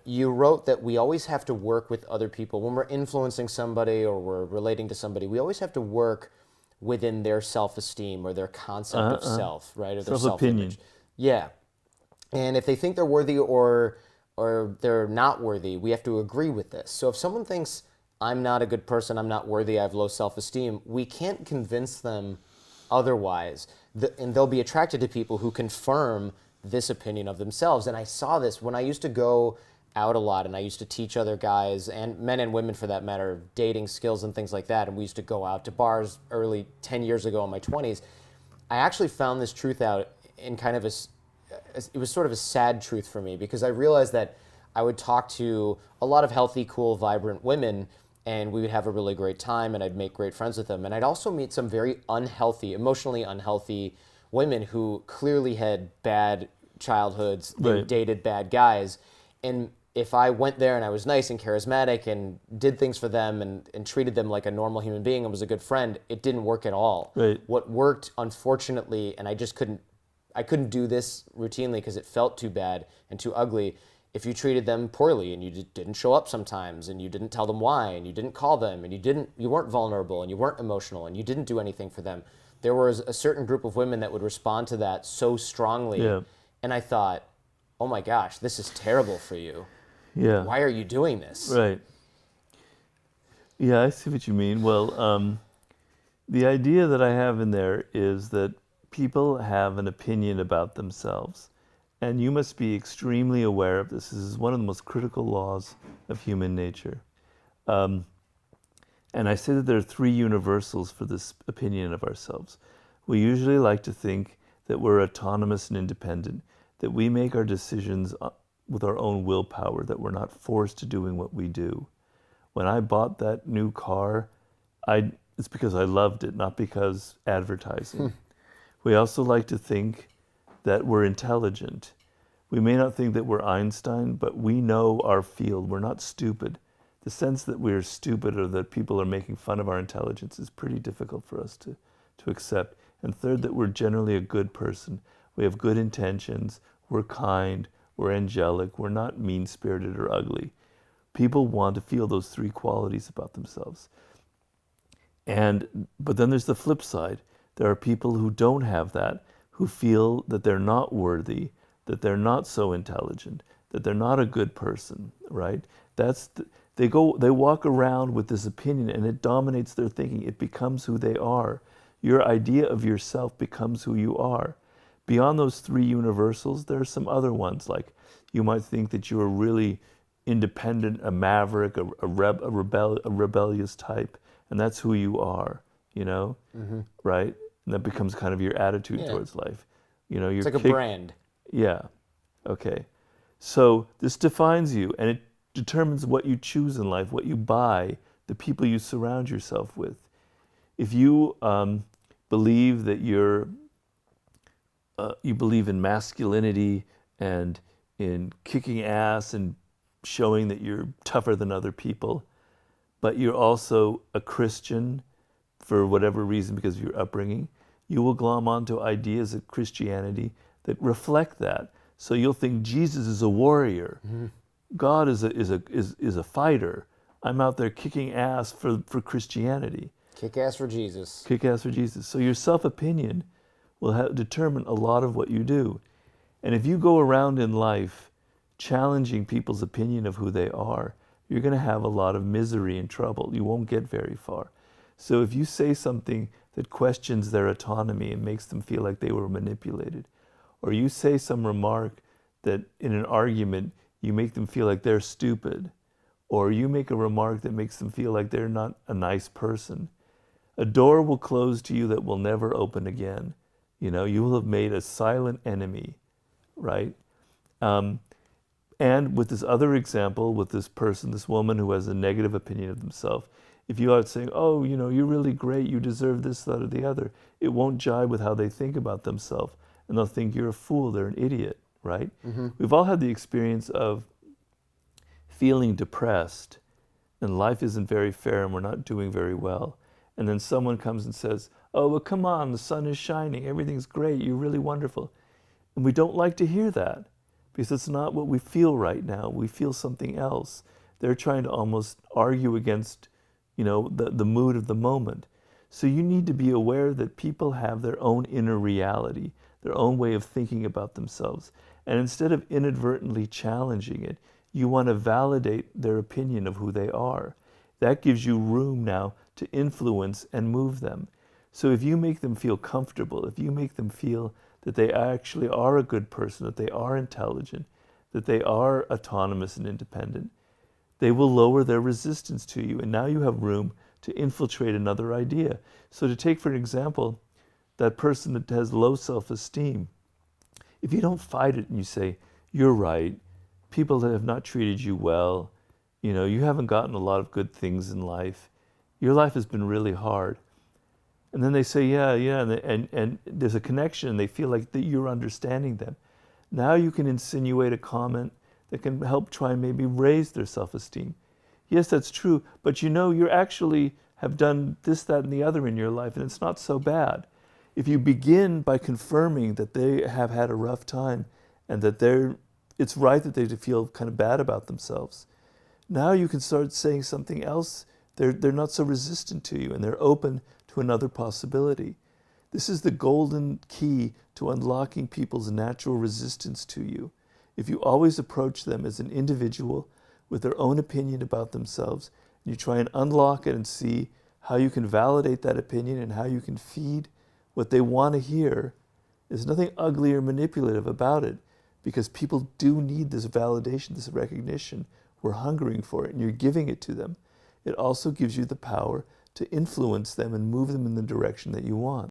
you wrote that we always have to work with other people. When we're influencing somebody or we're relating to somebody, we always have to work within their self-esteem or their concept of self, right? Or their Self-opinion. self-image. Yeah. And if they think they're worthy or they're not worthy, we have to agree with this. So if someone thinks I'm not a good person, I'm not worthy, I have low self-esteem, we can't convince them otherwise. And they'll be attracted to people who confirm this opinion of themselves. And I saw this when I used to go out a lot and I used to teach other guys, and men and women for that matter, dating skills and things like that. And we used to go out to bars early 10 years ago in my 20s. I actually found this truth out in kind of it was sort of a sad truth for me, because I realized that I would talk to a lot of healthy, cool, vibrant women, and we would have a really great time, and I'd make great friends with them. And I'd also meet some very unhealthy, emotionally unhealthy women who clearly had bad childhoods, they Right. dated bad guys. And if I went there and I was nice and charismatic and did things for them and treated them like a normal human being and was a good friend, it didn't work at all. Right. What worked, unfortunately, and I couldn't do this routinely because it felt too bad and too ugly. If you treated them poorly and you didn't show up sometimes and you didn't tell them why and you didn't call them and you weren't vulnerable and you weren't emotional and you didn't do anything for them, there was a certain group of women that would respond to that so strongly. Yeah. And I thought, oh my gosh, this is terrible for you. Yeah. Why are you doing this? Right. Yeah, I see what you mean. Well, the idea that I have in there is that people have an opinion about themselves, and you must be extremely aware of this. This is one of the most critical laws of human nature. And I say that there are three universals for this opinion of ourselves. We usually like to think that we're autonomous and independent, that we make our decisions with our own willpower, that we're not forced to doing what we do. When I bought that new car, it's because I loved it, not because advertising. We also like to think that we're intelligent. We may not think that we're Einstein, but we know our field. We're not stupid. The sense that we're stupid or that people are making fun of our intelligence is pretty difficult for us to accept. And third, that we're generally a good person. We have good intentions. We're kind. We're angelic. We're not mean-spirited or ugly. People want to feel those three qualities about themselves. But then there's the flip side. There are people who don't have that, who feel that they're not worthy, that they're not so intelligent, that they're not a good person, right? They walk around with this opinion and it dominates their thinking. It becomes who they are. Your idea of yourself becomes who you are. Beyond those three universals, there are some other ones, like you might think that you're really independent, a maverick, a rebellious type, and that's who you are, right? And that becomes kind of your attitude towards life. It's like a brand. Yeah. Okay. So this defines you, and it determines what you choose in life, what you buy, the people you surround yourself with. If you believe that you believe in masculinity and in kicking ass and showing that you're tougher than other people, but you're also a Christian for whatever reason because of your upbringing, you will glom onto ideas of Christianity that reflect that. So you'll think Jesus is a warrior. Mm-hmm. God is a fighter. I'm out there kicking ass for Christianity. Kick ass for Jesus. Kick ass for Jesus. So your self-opinion will determine a lot of what you do. And if you go around in life challenging people's opinion of who they are, you're going to have a lot of misery and trouble. You won't get very far. So if you say something that questions their autonomy and makes them feel like they were manipulated, or you say some remark that in an argument you make them feel like they're stupid, or you make a remark that makes them feel like they're not a nice person, a door will close to you that will never open again. You will have made a silent enemy, right? And with this other example, with this person, this woman who has a negative opinion of themselves, if you are saying, oh, you're really great, you deserve this, that, or the other, it won't jive with how they think about themselves. And they'll think you're a fool, they're an idiot, right? Mm-hmm. We've all had the experience of feeling depressed and life isn't very fair and we're not doing very well. And then someone comes and says, oh, well, come on, the sun is shining, everything's great, you're really wonderful. And we don't like to hear that. because it's not what we feel right now. We feel something else. They're trying to almost argue against, the mood of the moment. So you need to be aware that people have their own inner reality, their own way of thinking about themselves. And instead of inadvertently challenging it, you want to validate their opinion of who they are. That gives you room now to influence and move them. So if you make them feel comfortable, if you make them feel that they actually are a good person, that they are intelligent, that they are autonomous and independent, they will lower their resistance to you. And now you have room to infiltrate another idea. So to take, for an example, that person that has low self-esteem, if you don't fight it and you say, you're right, people that have not treated you well, you haven't gotten a lot of good things in life, your life has been really hard. And then they say, yeah, and there's a connection and they feel like that you're understanding them. Now you can insinuate a comment that can help try and maybe raise their self-esteem. Yes, that's true, but you actually have done this, that, and the other in your life, and it's not so bad. If you begin by confirming that they have had a rough time and that it's right that they feel kind of bad about themselves, now you can start saying something else. They're not so resistant to you, and they're open to another possibility. This is the golden key to unlocking people's natural resistance to you. If you always approach them as an individual with their own opinion about themselves, and you try and unlock it and see how you can validate that opinion and how you can feed what they want to hear, there's nothing ugly or manipulative about it, because people do need this validation, this recognition. We're hungering for it, and you're giving it to them. It also gives you the power to influence them and move them in the direction that you want.